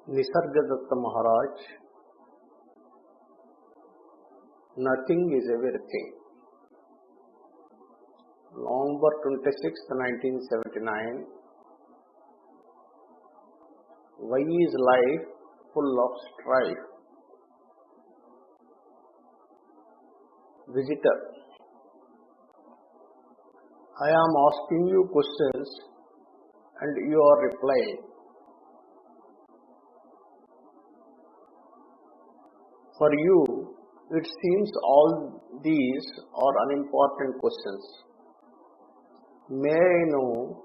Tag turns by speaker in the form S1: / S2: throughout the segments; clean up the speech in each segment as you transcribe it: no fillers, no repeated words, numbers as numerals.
S1: Nisargadatta Maharaj, nothing is everything. November 26, 1979. Why is life full of strife? Visitor, I am asking you questions and you are replying. For you, it seems all these are unimportant questions. May I know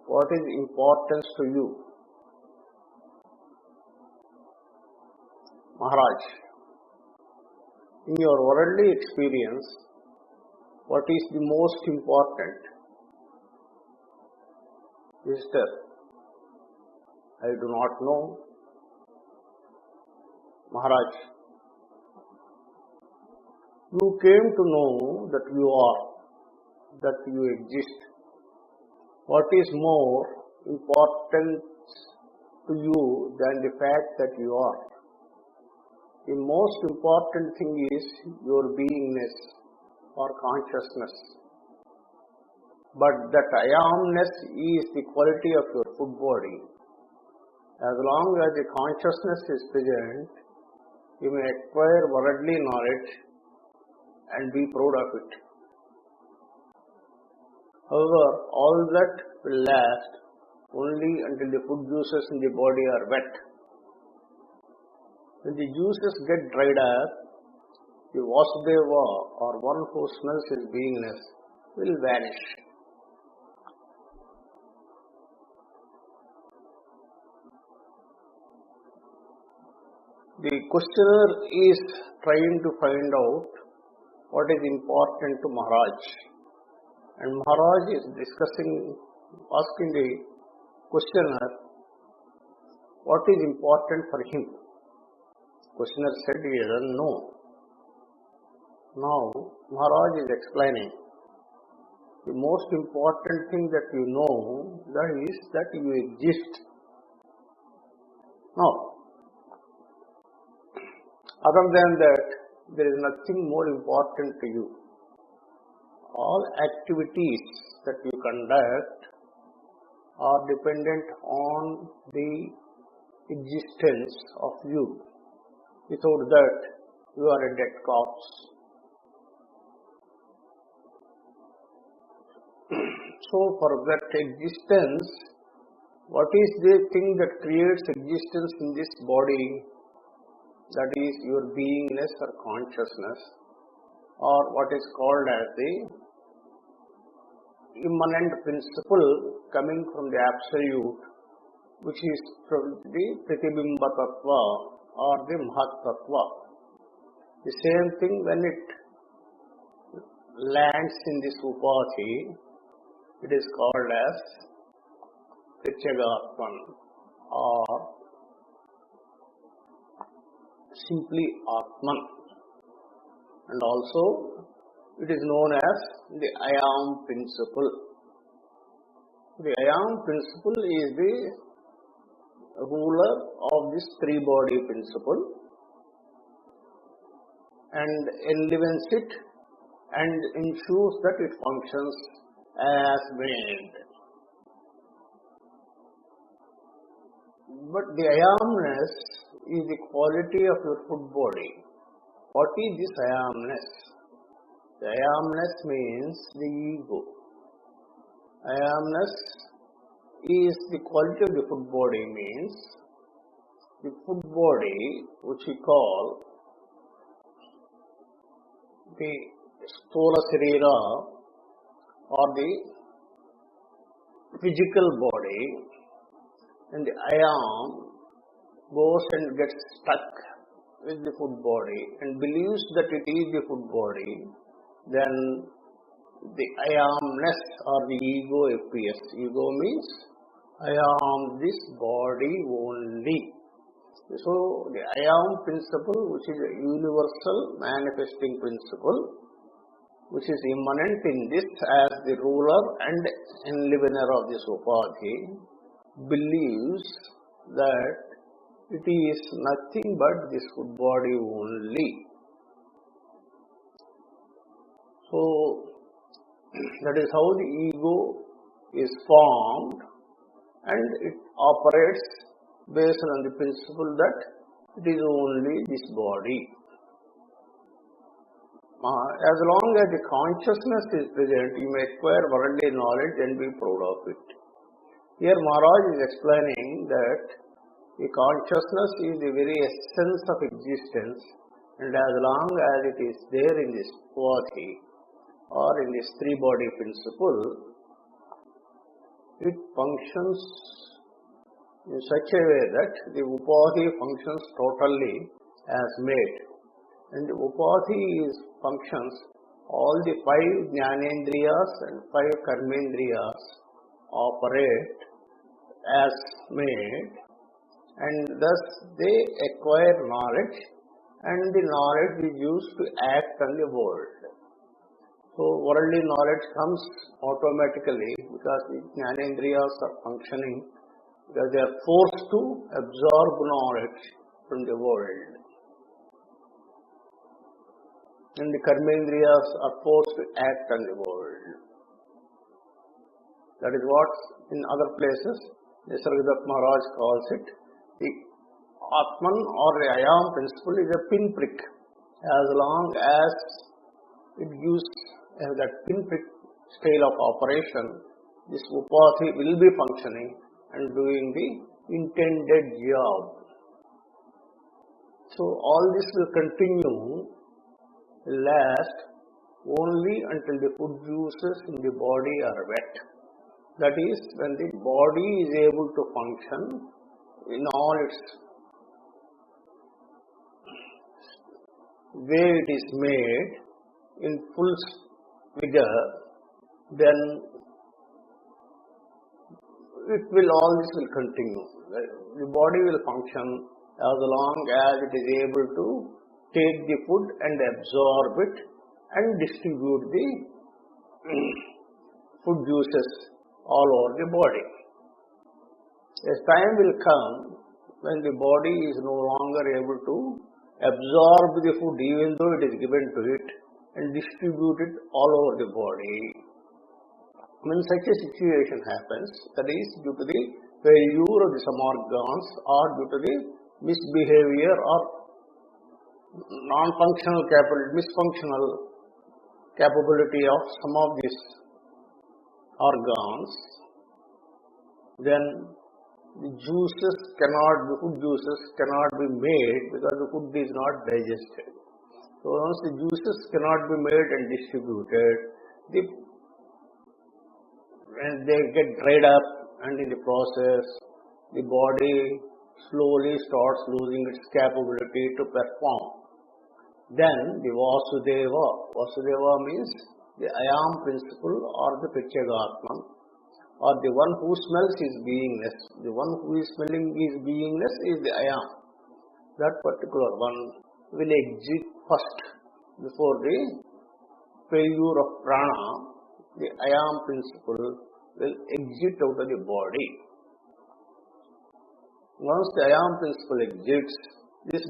S1: what is importance to you? Maharaj, in your worldly experience, what is the most important? Visitor, I do not know. Maharaj, you came to know that you are, that you exist. What is more important to you than the fact that you are? The most important thing is your beingness or consciousness. But that I amness is the quality of your food body. As long as the consciousness is present, you may acquire worldly knowledge and be proud of it. However, all that will last only until the food juices in the body are wet. When the juices get dried up, the Vasudeva or one who smells his beingness will vanish. The questioner is trying to find out what is important to Maharaj. And Maharaj is asking the questioner what is important for him. Questioner said he doesn't know. Now Maharaj is explaining the most important thing that you know, that is that you exist. Now, other than that, there is nothing more important to you. All activities that you conduct are dependent on the existence of you. Without that, you are a dead corpse. So, for that existence, what is the thing that creates existence in this body? That is your beingness or consciousness, or what is called as the immanent principle coming from the Absolute, which is from the Pratibimba Tattva or the Mahat Tattva. The same thing when it lands in this Upadhi, it is called as Prityagatman or simply Atman. And also it is known as the I am principle. The I am principle is the ruler of this three body principle and enlivens it and ensures that it functions as made. But the I amness is the quality of your food body. What is this I amness? The I amness means the ego. I amness is the quality of the food body, means the food body which we call the Sthola Sarira or the physical body, and the I am goes and gets stuck with the food body and believes that it is the food body, then the I amness or the ego appears. Ego means I am this body only. So the I am principle, which is a universal manifesting principle, which is immanent in this as the ruler and enlivener of this Upadhi, believes that it is nothing but this food body only. So that is how the ego is formed, and it operates based on the principle that it is only this body. As long as the consciousness is present, you may acquire worldly knowledge and be proud of it. Here Maharaj is explaining that the consciousness is the very essence of existence, and as long as it is there in this body or in this three-body principle, it functions in such a way that the upadhi functions totally as made. And the upadhi functions, all the 5 jnanendriyas and 5 karmendriyas operate as made, and thus they acquire knowledge, and the knowledge is used to act on the world. So worldly knowledge comes automatically because the jnanendriyas are functioning, because they are forced to absorb knowledge from the world. And the karmendriyas are forced to act on the world. That is what in other places Nisargadatta Maharaj calls it. The Atman or the I am principle is a pinprick. As long as it gives that pinprick scale of operation, this upadhi will be functioning and doing the intended job. So all this will continue, last only until the food juices in the body are wet. That is, when the body is able to function in all its way it is made in full vigor, then all this will continue. The body will function as long as it is able to take the food and absorb it and distribute the food juices all over the body. A time will come when the body is no longer able to absorb the food even though it is given to it and distribute it all over the body. When such a situation happens, that is due to the failure of some organs or due to the misbehavior or misfunctional capability of some of these organs, then the food juices cannot be made because the food is not digested. So once the juices cannot be made and distributed, when they get dried up, and in the process the body slowly starts losing its capability to perform. Then the Vasudeva means the I am principle or the Prityagatman, or the one who smells is beingness. The one who is smelling is beingness is the I am. That particular one will exit first before the failure of prana. The I am principle will exit out of the body. Once the I am principle exits, this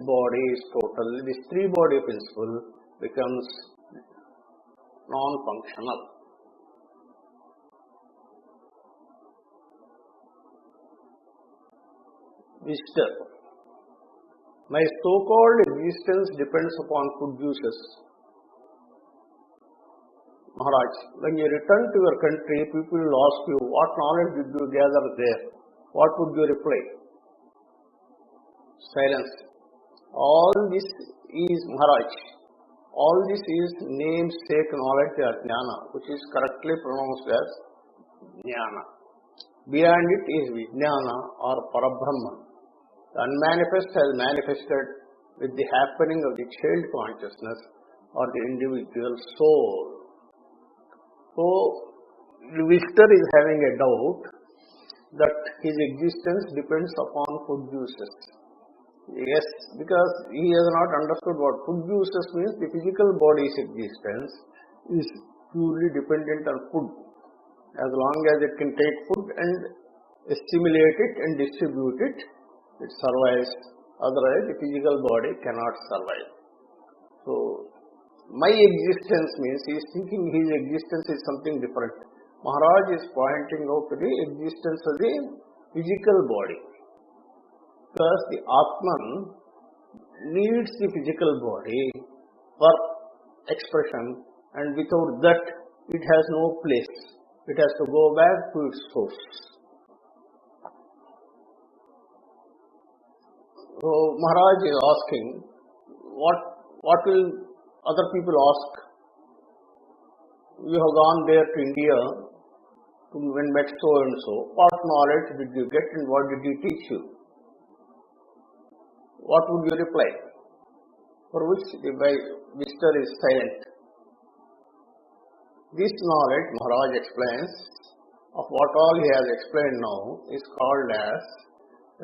S1: three-body principle becomes non-functional. Visitor. My so-called existence depends upon food juices. Maharaj, when you return to your country, people will ask you, what knowledge did you gather there? What would you reply? Silence. All this is, Maharaj, all this is namesake knowledge or jnana, which is correctly pronounced as jnana. Beyond it is vijnana or parabrahman. The unmanifest has manifested with the happening of the child consciousness or the individual soul. So, the visitor is having a doubt that his existence depends upon food juices. Yes, because he has not understood what food juices means. The physical body's existence is purely dependent on food. As long as it can take food and assimilate it and distribute it, it survives. Otherwise, the physical body cannot survive. So, my existence means he is thinking his existence is something different. Maharaj is pointing out to the existence of the physical body. Because the Atman needs the physical body for expression, and without that it has no place. It has to go back to its source. So Maharaj is asking, what will other people ask? You have gone there to India when met so and so. What knowledge did you get and what did he teach you? What would you reply? For which the visitor is silent. This knowledge, Maharaj explains, of what all he has explained now, is called as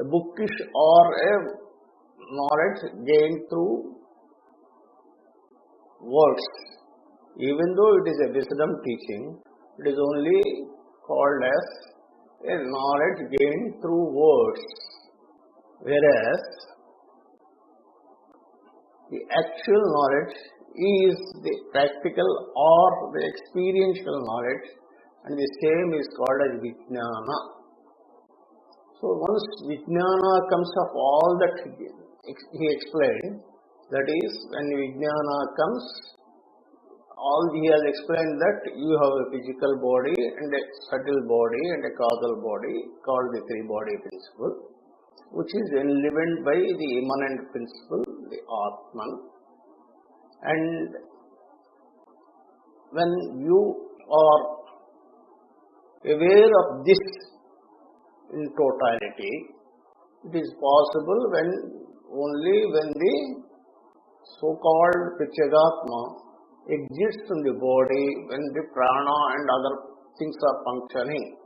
S1: a bookish or a knowledge gained through words. Even though it is a wisdom teaching, it is only called as a knowledge gained through words. Whereas the actual knowledge is the practical or the experiential knowledge, and the same is called as Vijnana. So once Vijnana comes of all that he explained, that is, when Vijnana comes, all he has explained that you have a physical body and a subtle body and a causal body called the three-body principle, which is enlivened by the immanent principle, the Atman. And when you are aware of this in totality, it is possible only when the so-called Prityagatma exists in the body, when the prana and other things are functioning,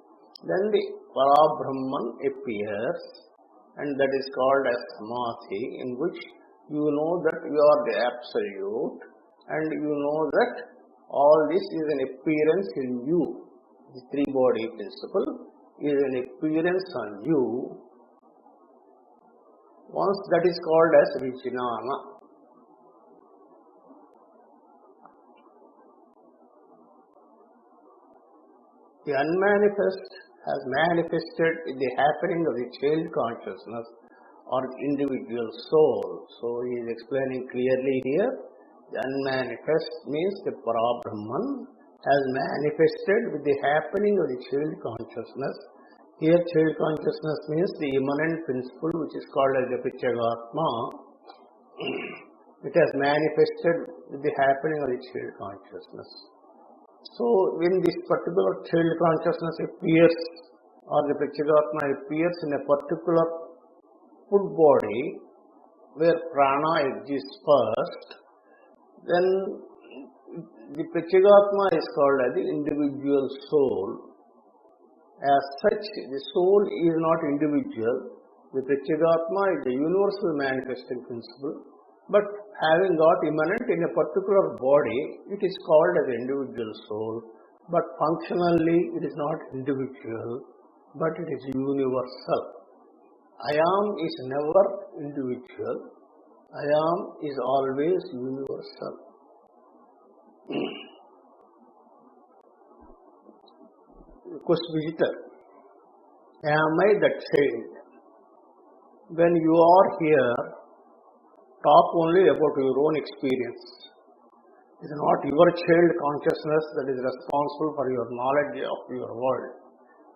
S1: then the Parabrahman appears, and that is called as Samadhi, in which you know that you are the Absolute, and you know that all this is an appearance in you. The three-body principle is an appearance on you. Once that is called as Vijnana. The unmanifest has manifested in the happening of the child consciousness or individual soul. So he is explaining clearly here, the unmanifest means the Parabrahman has manifested with the happening of the child consciousness. Here child consciousness means the immanent principle, which is called as the Prityagatma. It has manifested with the happening of the child consciousness. So when this particular child consciousness appears, or the Prityagatma appears in a particular food body where prana exists first, then the Prityagatma is called as the individual soul. As such, the soul is not individual. The Prityagatma is the universal manifesting principle, but having got immanent in a particular body, it is called as individual soul, but functionally it is not individual, but it is universal. I am is never individual. I am is always universal. Visitor, am I that child? When you are here, talk only about your own experience. It is not your child consciousness that is responsible for your knowledge of your world.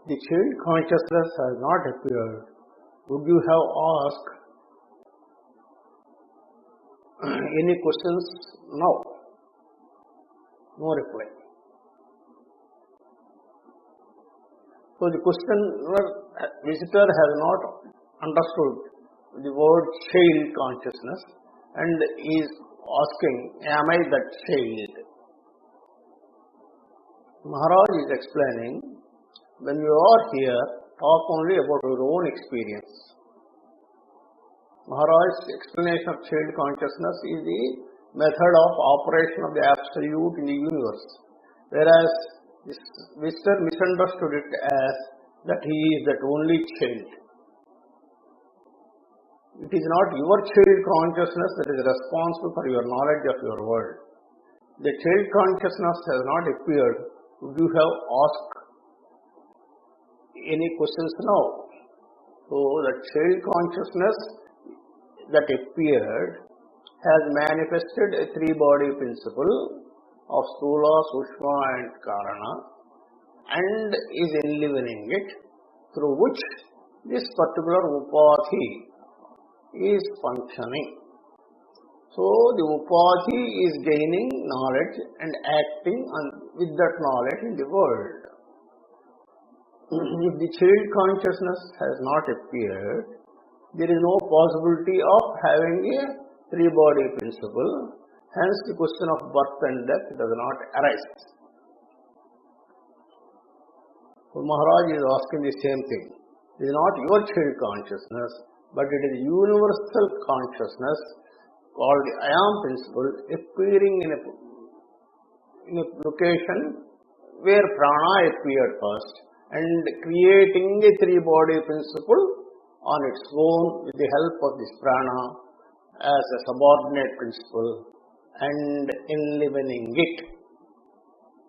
S1: The child consciousness has not appeared. Would you have asked any questions? No. No reply. So the visitor has not understood the word child consciousness and is asking, am I that child? Maharaj is explaining, when you are here, talk only about your own experience. Maharaj's explanation of child consciousness is the method of operation of the Absolute in the universe, whereas this visitor misunderstood it as that he is that only child. It is not your child consciousness that is responsible for your knowledge of your world. The child consciousness has not appeared. Would you have asked any questions now? So the child consciousness that appeared has manifested a three-body principle of Sthula, Sushma and Karana, and is enlivening it, through which this particular Upadhi is functioning. So the Upadhi is gaining knowledge and acting with that knowledge in the world. If the child consciousness has not appeared, there is no possibility of having a three-body principle. Hence, the question of birth and death does not arise. So Maharaj is asking the same thing. It is not your child consciousness, but it is universal consciousness called the I am principle appearing in a location where prana appeared first and creating a three-body principle on its own with the help of this prana as a subordinate principle and enlivening it.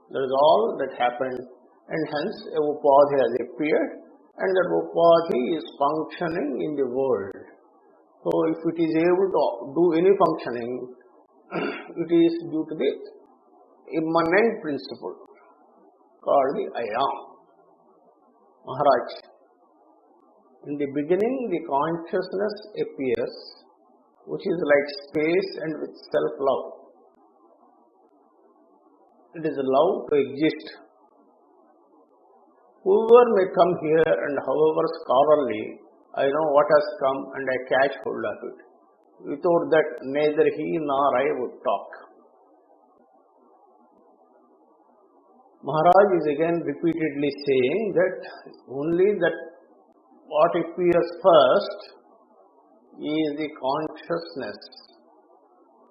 S1: That is all that happened, and hence a Upadhi has appeared, and that Upadhi is functioning in the world. So if it is able to do any functioning, it is due to the immanent principle called the I am. Maharaj, in the beginning the consciousness appears, which is like space and with self-love. It is love to exist. Whoever may come here and however scholarly, I know what has come and I catch hold of it. Without that, neither he nor I would talk. Maharaj is again repeatedly saying that only that what appears first is the consciousness,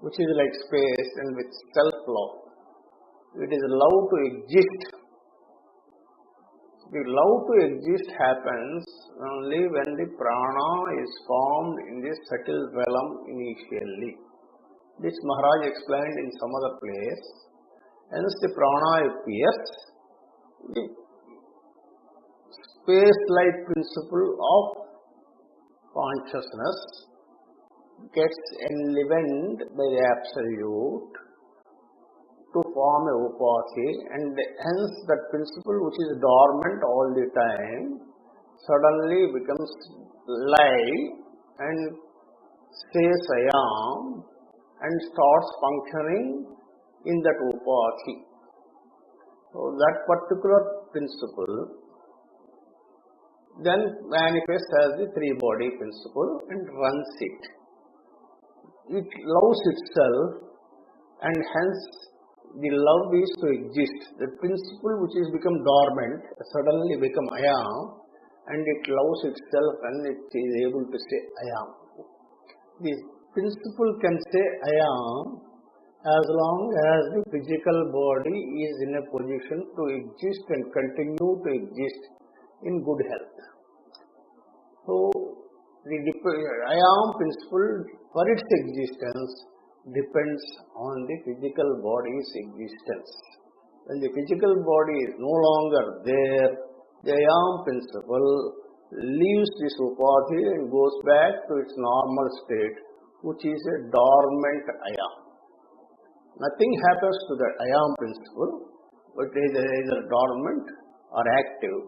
S1: which is like space and with self-love. It is love to exist. The love to exist happens only when the prana is formed in the subtle realm initially. This Maharaj explained in some other place. Hence the prana appears. The space-like principle of consciousness gets enlivened by the Absolute to form a Upadhi, and hence that principle which is dormant all the time suddenly becomes live and says I am and starts functioning in that Upadhi. So that particular principle then manifests as the three-body principle and runs it. It loves itself, and hence the love is to exist. The principle which is become dormant suddenly become I am, and it loves itself and it is able to say I am. The principle can say I am as long as the physical body is in a position to exist and continue to exist in good health. So the I am principle for its existence depends on the physical body's existence. When the physical body is no longer there, the I am principle leaves this Upadhi and goes back to its normal state, which is a dormant I am. Nothing happens to the I am principle, but it is either dormant or active.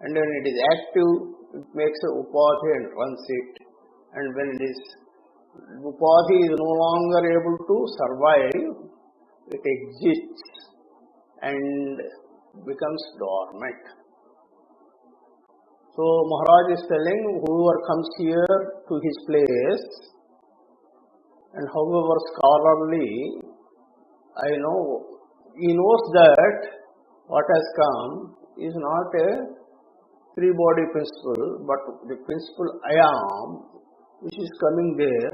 S1: And when it is active, it makes a Upadhi and runs it. And when it is Upadhi is no longer able to survive, it exists and becomes dormant. So Maharaj is telling whoever comes here to his place and however scholarly, I know, he knows that what has come is not a three-body principle, but the principle I am, which is coming there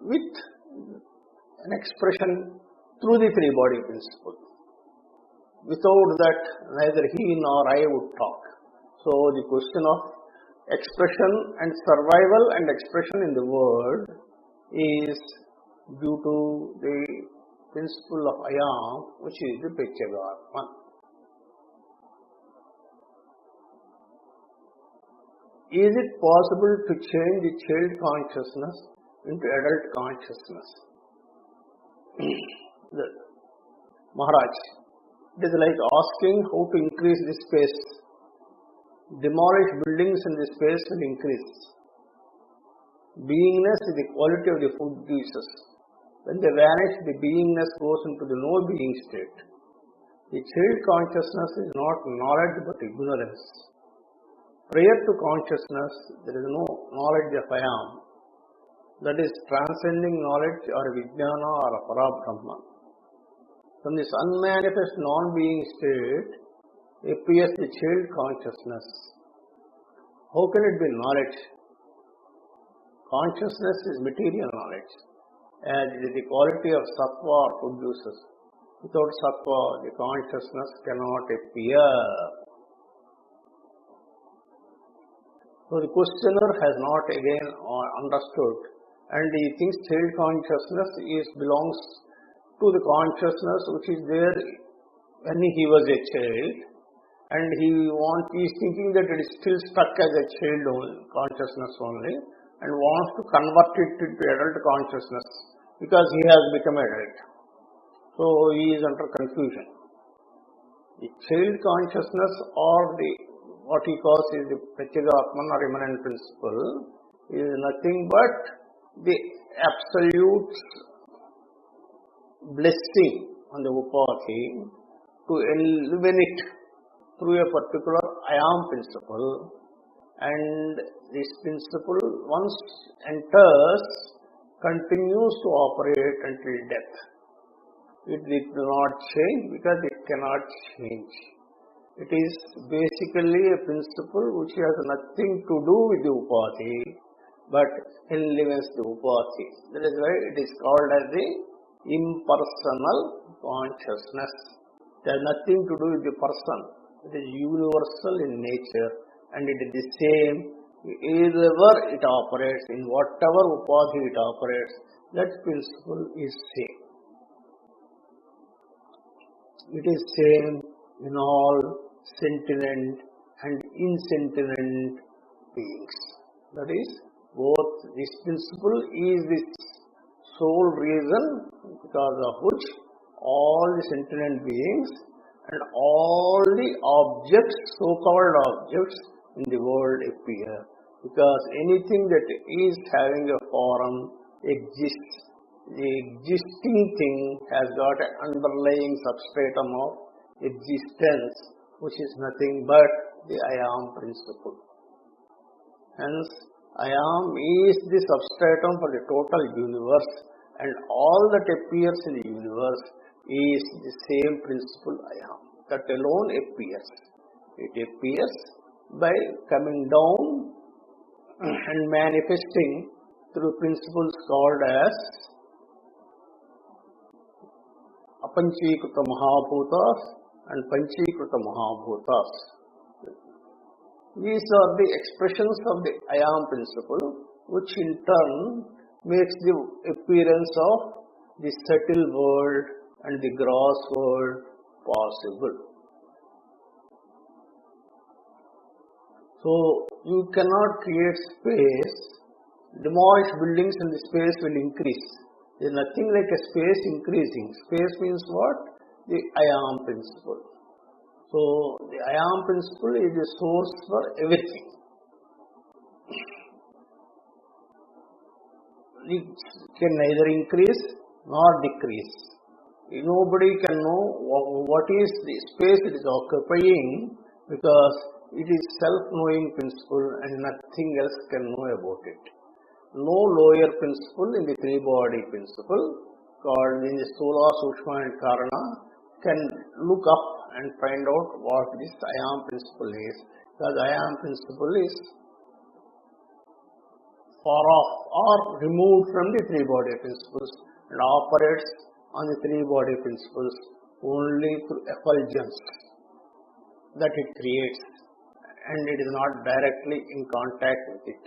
S1: with an expression through the three-body principle. Without that, neither he nor I would talk. So the question of expression and survival and expression in the world is due to the principle of Ayam, which is the Pratyagatman. Is it possible to change the child consciousness into adult consciousness? Maharaj, it is like asking how to increase the space. Demolish buildings and the space will increase. Beingness is the quality of the food juices. When they vanish, the beingness goes into the no-being state. The child consciousness is not knowledge but ignorance. Prior to consciousness, there is no knowledge of Ayam. That is transcending knowledge or Vijnana or Parabrahma. From this unmanifest non-being state appears the child consciousness. How can it be knowledge? Consciousness is material knowledge, as it is the quality of sattva or food juices. Without sattva, the consciousness cannot appear. So the questioner has not again understood, and he thinks child consciousness belongs to the consciousness which is there when he was a child, and he is thinking that it is still stuck as a child consciousness only, and wants to convert it into adult consciousness because he has become adult. So he is under confusion. The child consciousness or what he calls is the Pratyagatman or immanent principle is nothing but the absolute blessing on the Upadhi to illuminate through a particular Ayam principle, and this principle once enters continues to operate until death. It did not change because it cannot change. It is basically a principle which has nothing to do with the Upadhi but illumines the Upadhi. That is why it is called as the impersonal consciousness. It has nothing to do with the person. It is universal in nature, and it is the same wherever it operates, in whatever Upadhi it operates, that principle is same. It is same in all sentient and insentient beings. That is, both this principle is the sole reason because of which all the sentient beings and all the objects, so-called objects in the world appear. Because anything that is having a form exists. The existing thing has got an underlying substratum of existence, which is nothing but the Ayam principle. Hence, Ayam is the substratum for the total universe, and all that appears in the universe is the same principle Ayam. That alone appears. It appears by coming down and manifesting through principles called as Apanchīkrita Mahabhutas and Panchīkrita Mahabhutas. These are the expressions of the Ayam principle, which in turn makes the appearance of the subtle world and the gross world possible. So, you cannot create space, demolish buildings and the space will increase. There is nothing like a space increasing. Space means what? The Ayam principle. So, the Ayam principle is the source for everything. It can neither increase nor decrease. Nobody can know what is the space it is occupying, because it is self-knowing principle and nothing else can know about it. No lower principle in the three-body principle called in the Stula, Sukshma and Karana can look up and find out what this Ayam principle is, because Ayam principle is far off or removed from the three-body principles and operates on the three-body principles only through effulgence that it creates. and it is not directly in contact with it.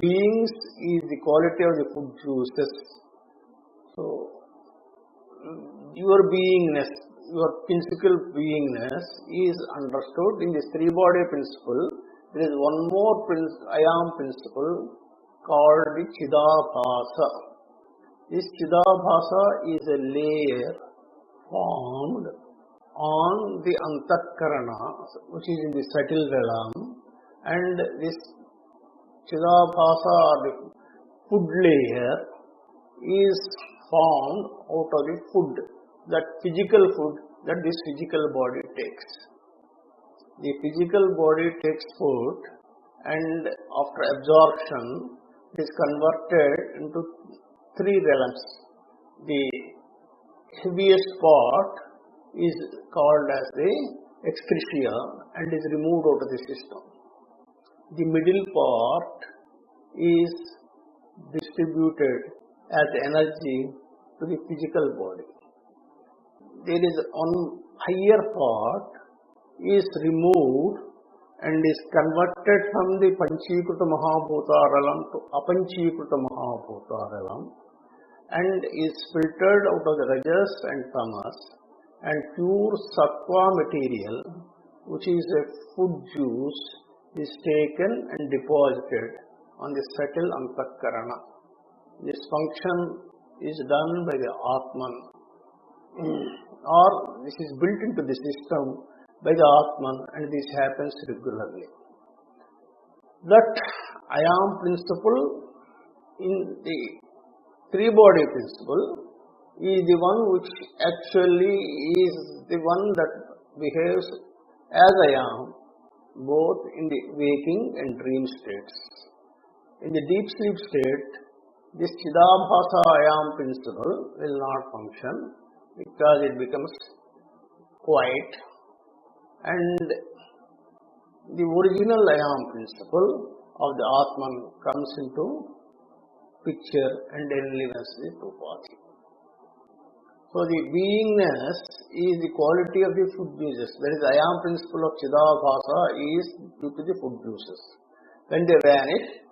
S1: Beings is the quality of the food juices. So, your beingness, your physical beingness is understood in this three-body principle. There is one more I am principle called the Chidabhasa. This Chidabhasa is a layer formed on the Antakarana, which is in the subtle realm, and this Chidabhasa or the food layer is formed out of the food, that physical food that this physical body takes. The physical body takes food, and after absorption it is converted into three realms. The heaviest part is called as the excretia and is removed out of the system. The middle part is distributed as energy to the physical body. There is one higher part is removed and is converted from the Panchikruta Mahabhuta realm to Apanchikruta Mahabhuta realm, and is filtered out of the Rajas and Tamas, and pure Sattva material, which is a food juice, is taken and deposited on the subtle Antakarana. This function is done by the Atman, or this is built into the system by the Atman, and this happens regularly. That I am principle in the three-body principle is the one which actually is the one that behaves as I am, both in the waking and dream states. In the deep sleep state, this Chidabhasa I am principle will not function because it becomes quiet, and the original I am principle of the Atman comes into picture and enlivens the two parts. So the beingness is the quality of the food juices. That is, I am principle of Chidabhasa is due to the food juices. When they vanish,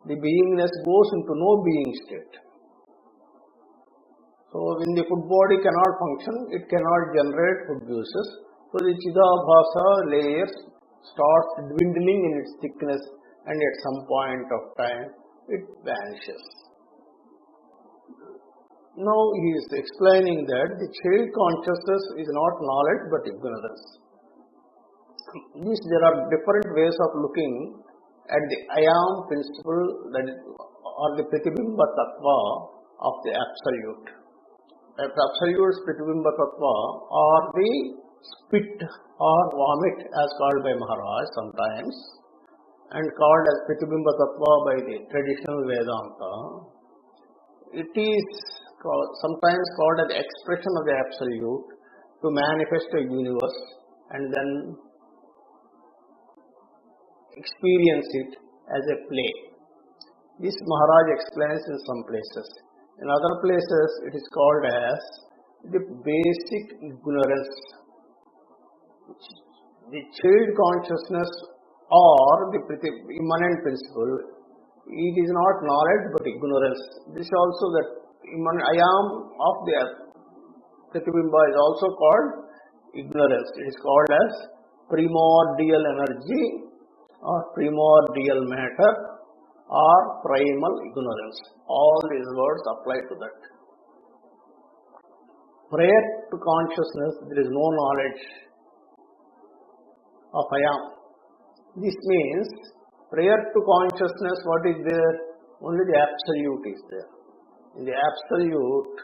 S1: the beingness goes into no being state. So when the food body cannot function, it cannot generate food juices. So the Chidabhasa layer starts dwindling in its thickness, and at some point of time it vanishes. Now he is explaining that the child consciousness is not knowledge but ignorance. There are different ways of looking at the I am principle, that is, or the Pratibimba Tattva of the Absolute. The Absolute's Pratibimba Tattva, or the spit or vomit as called by Maharaj sometimes, and called as Pratibimba Tattva by the traditional Vedanta. It is sometimes called as the expression of the Absolute to manifest a universe and then experience it as a play. This Maharaj explains in some places. In other places it is called as the basic ignorance. The child consciousness or the immanent principle, it is not knowledge but ignorance. This also that I am of the Pratibimba is also called ignorance. It is called as primordial energy or primordial matter or primal ignorance. All these words apply to that. Prior to consciousness, there is no knowledge of I am. This means prior to consciousness, what is there? Only the Absolute is there. In the Absolute,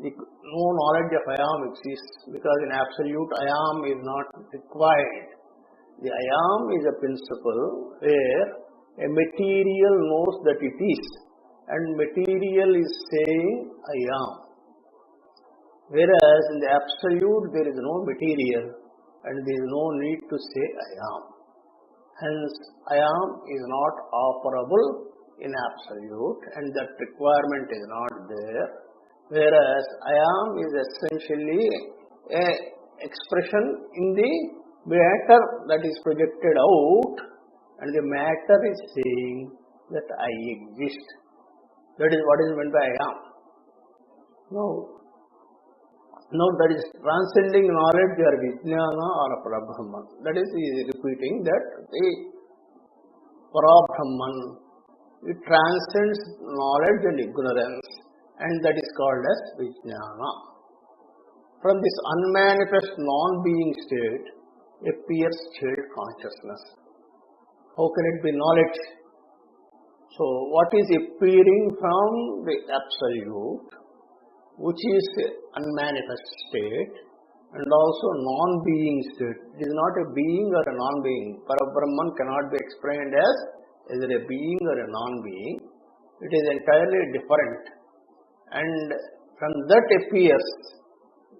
S1: no knowledge of I am exists, because in Absolute I am is not required. The I am is a principle where a material knows that it is, and material is saying I am. Whereas in the Absolute there is no material and there is no need to say I am. Hence, I am is not operable in Absolute, and that requirement is not there. Whereas I am is essentially a expression in the matter that is projected out, and the matter is saying that I exist. That is what is meant by I am. Now that is transcending knowledge or Vijnana or Parabrahman. That is, he is repeating that the Parabrahman, it transcends knowledge and ignorance, and that is called as Vijnana. From this unmanifest non-being state appears child consciousness. How can it be knowledge? So what is appearing from the Absolute, which is unmanifest state, and also non-being state. It is not a being or a non-being. Parabrahman cannot be explained as either a being or a non-being. It is entirely different. And from that appears,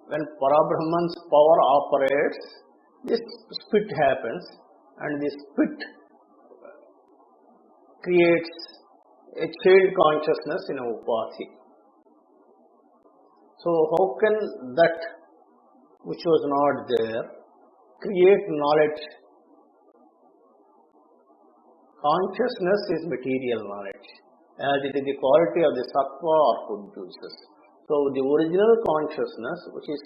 S1: when Parabrahman's power operates, this spit happens, and this spit creates a child consciousness in a upasi. So how can that which was not there create knowledge? Consciousness is material knowledge, as it is the quality of the sattva or food juices. So the original consciousness, which is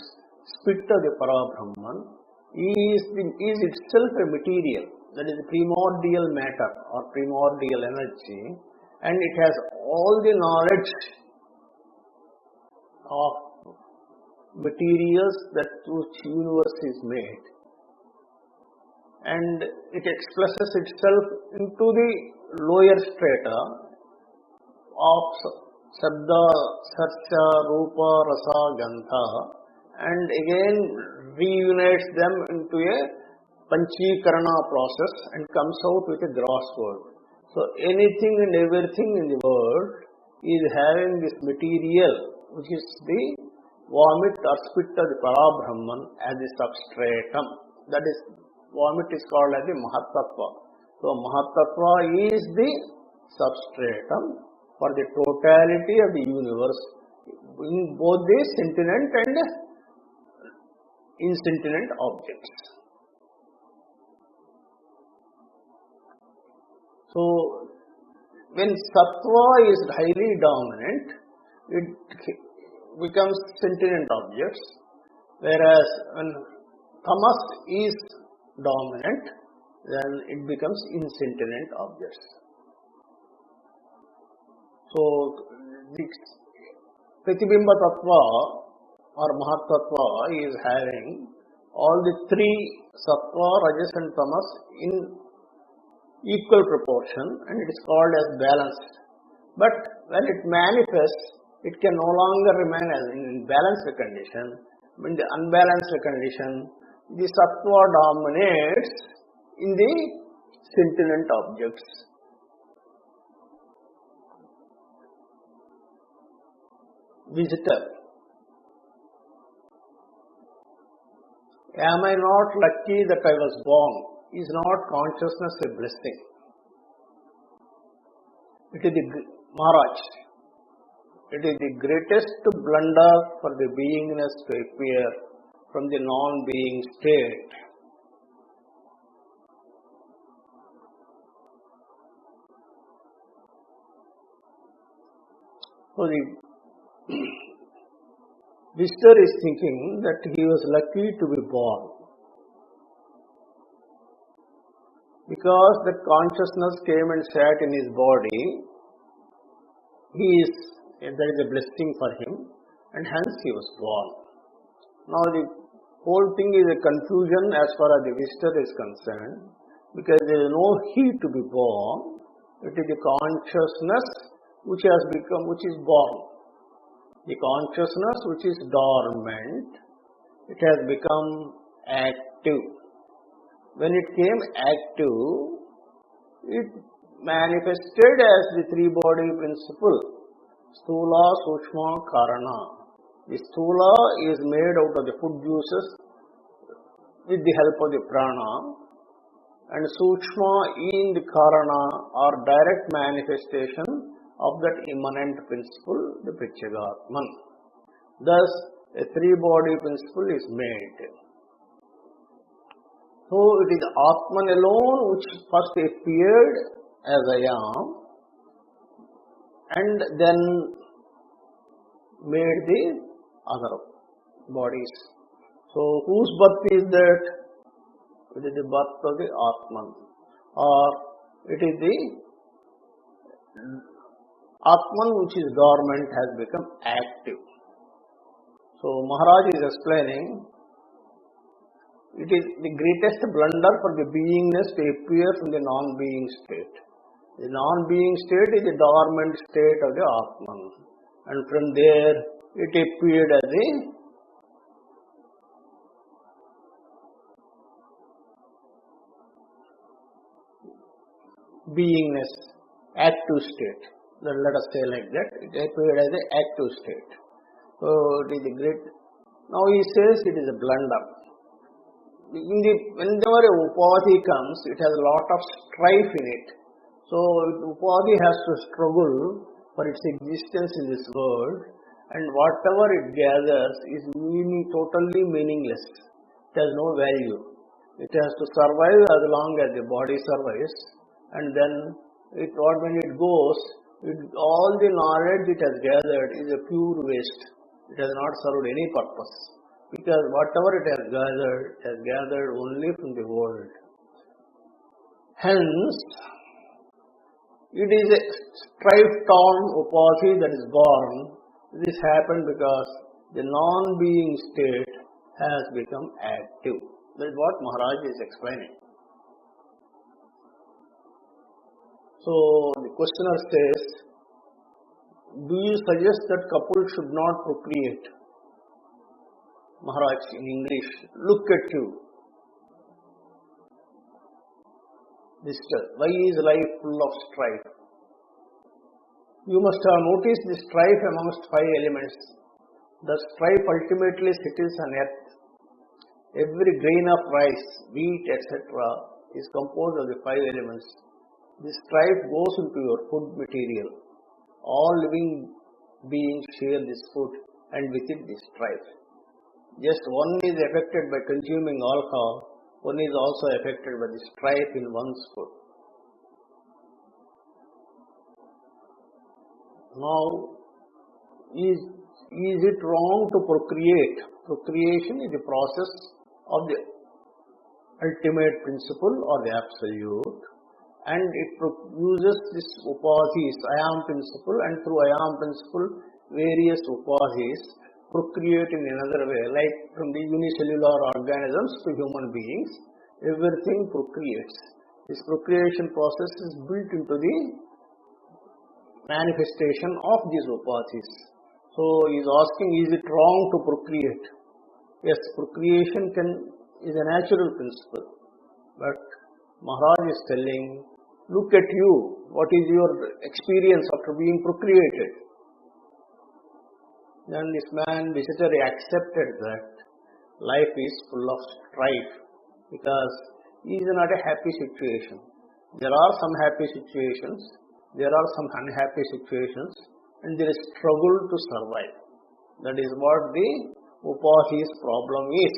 S1: spit of the Parabrahman, is itself a material, that is primordial matter or primordial energy, and it has all the knowledge of materials that which universe is made, and it expresses itself into the lower strata of Sabda, Sarsha, Rupa, Rasa, Gandha, and again reunites them into a Panchikarana process and comes out with a gross world. So anything and everything in the world is having this material, which is the vomit or spit of the Parabrahman as the substratum. That is, vomit is called as the Mahatattva. So Mahatattva is the substratum for the totality of the universe in both the sentient and insentient objects. So when Sattva is highly dominant, it becomes sentient objects, whereas when Tamas is dominant, then it becomes insentient objects. So the Pratibimba Tattva or Mahatattva is having all the three Sattva, Rajas and Tamas in equal proportion, and it is called as balanced. But when it manifests, it can no longer remain as in balanced condition. In the unbalanced condition, the Sattva dominates in the sentient objects. Visitor. Am I not lucky that I was born? Is not consciousness a blessing? It is the Maharaj. It is the greatest blunder for the beingness to appear from the non-being state. So the visitor is thinking that he was lucky to be born, because the consciousness came and sat in his body. There is a blessing for him, and hence he was born. Now the whole thing is a confusion as far as the visitor is concerned, because there is no he to be born. It is the consciousness which is born. The consciousness which is dormant, it has become active. When it came active, it manifested as the three-body principle, Sthula, Sukshma, Karana. The Sthula is made out of the food juices with the help of the prana, and Sukshma in the Karana are direct manifestation of that immanent principle, the Prityagatman. Thus, a three-body principle is made. So it is Atman alone which first appeared as I am and then made the other bodies. So whose birth is that? It is the birth of the Atman, or it is the Atman which is dormant has become active. So Maharaj is explaining, it is the greatest blunder for the beingness to appear from the non-being state. The non-being state is the dormant state of the Atman, and from there it appeared as a beingness, active state. Let us say like that, it appeared as an active state. So it is a great. Now he says it is a blunder. Whenever a upadhi comes, it has a lot of strife in it. So upadhi has to struggle for its existence in this world, and whatever it gathers is totally meaningless. It has no value. It has to survive as long as the body survives, and then when it goes, all the knowledge it has gathered is a pure waste. It has not served any purpose, because whatever it has gathered only from the world. Hence, it is a strife-torn upadhi that is born. This happened because the non-being state has become active. That is what Maharaj is explaining. So the questioner says, do you suggest that couple should not procreate? Maharaj in English, look at you. Why is life full of strife? You must have noticed the strife amongst 5 elements. The strife ultimately settles on earth. Every grain of rice, wheat, etc. is composed of the 5 elements. This strife goes into your food material. All living beings share this food, and with it this strife. Just one is affected by consuming alcohol, one is also affected by the strife in one's food. Now, is it wrong to procreate? Procreation is the process of the ultimate principle or the absolute, and it uses this upadhis, I am principle, and through I am principle, various upadhis procreate in another way, like from the unicellular organisms to human beings, everything procreates. This procreation process is built into the manifestation of these upadhis. So he is asking, is it wrong to procreate? Yes, procreation is a natural principle, but Maharaj is telling, look at you, what is your experience after being procreated? Then this visitor accepted that life is full of strife, because he is not a happy situation. There are some happy situations, there are some unhappy situations, and there is struggle to survive. That is what the upadhi's problem is.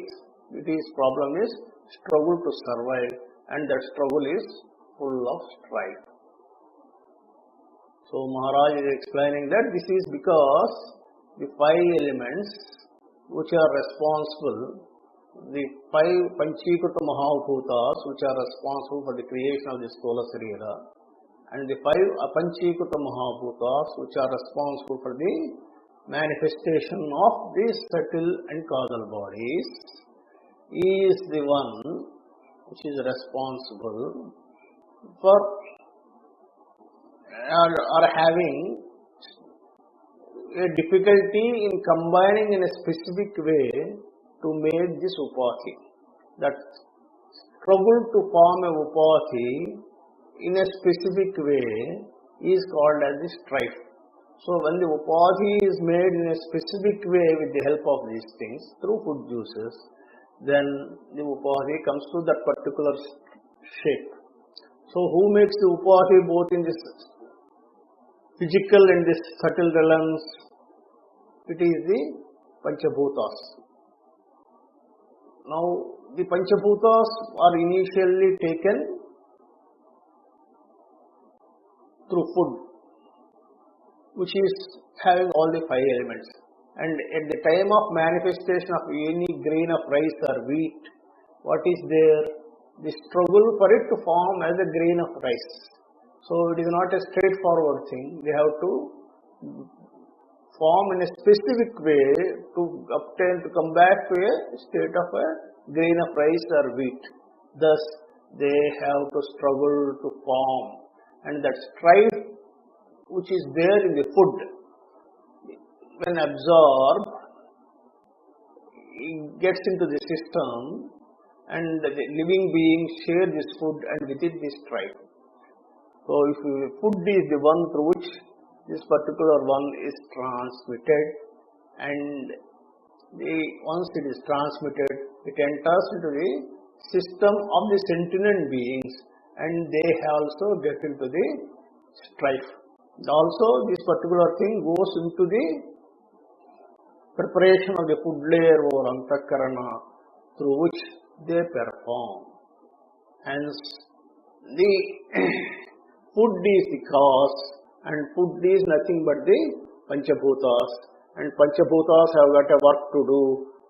S1: His problem is struggle to survive, and that struggle is full of strife. So Maharaj is explaining that this is because the 5 elements which are responsible, the 5 Panchikuta Mahabhutas which are responsible for the creation of the Sthola Sarira, and the 5 Apanchikuta Mahabhutas which are responsible for the manifestation of these subtle and causal bodies, is the one which is responsible for or having a difficulty in combining in a specific way to make this upadhi. That struggle to form a upadhi in a specific way is called as the strife. So when the upadhi is made in a specific way with the help of these things through food juices, then the upadhi comes to that particular shape. So who makes the upadhi both in this physical and this subtle realms? It is the Panchabhutas. Now, the Panchabhutas are initially taken through food, which is having all the five elements. And at the time of manifestation of any grain of rice or wheat, what is there? The struggle for it to form as a grain of rice. So it is not a straightforward thing. They have to form in a specific way to come back to a state of a grain of rice or wheat. Thus, they have to struggle to form. And that strife which is there in the food, when absorbed, it gets into the system and the living beings share this food and with it this strife. So if food is the one through which this particular one is transmitted, and once it is transmitted, it enters into the system of the sentient beings and they also get into the strife. Also, this particular thing goes into the preparation of the food layer or antakarana through which they perform. Hence, the food is the cause and food is nothing but the Panchabhutas, and Panchabhutas have got a work to do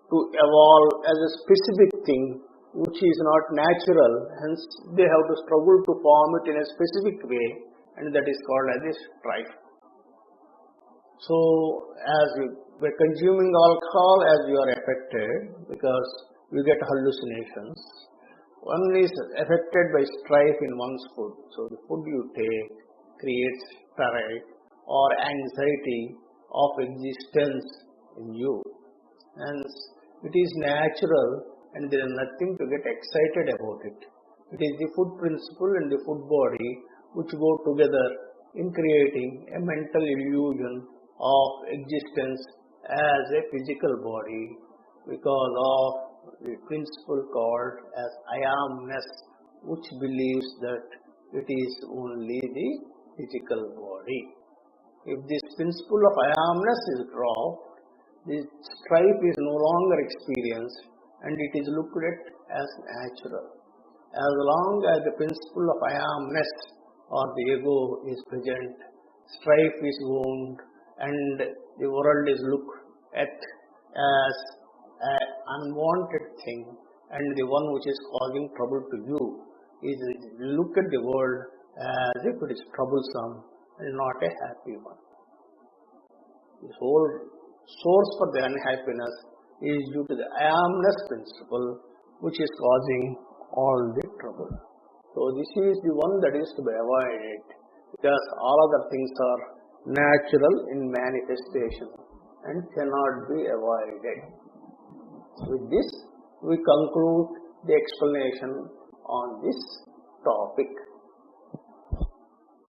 S1: to evolve as a specific thing which is not natural. Hence, they have to struggle to form it in a specific way, and that is called as a strife. So, as by consuming alcohol, as you are affected, because you get hallucinations, one is affected by strife in one's food. So, the food you take creates strife or anxiety of existence in you. Hence, it is natural and there is nothing to get excited about it. It is the food principle and the food body which go together in creating a mental illusion of existence as a physical body because of the principle called as I amness, which believes that it is only the physical body. If this principle of I amness is dropped, this strife is no longer experienced and it is looked at as natural. As long as the principle of I amness or the ego is present, strife is wound and the world is looked at as an unwanted thing, and the one which is causing trouble to you is look at the world as if it is troublesome and not a happy one. The whole source for the unhappiness is due to the I amness principle which is causing all the trouble. So this is the one that is to be avoided because all other things are natural in manifestation and cannot be avoided. With this, we conclude the explanation on this topic.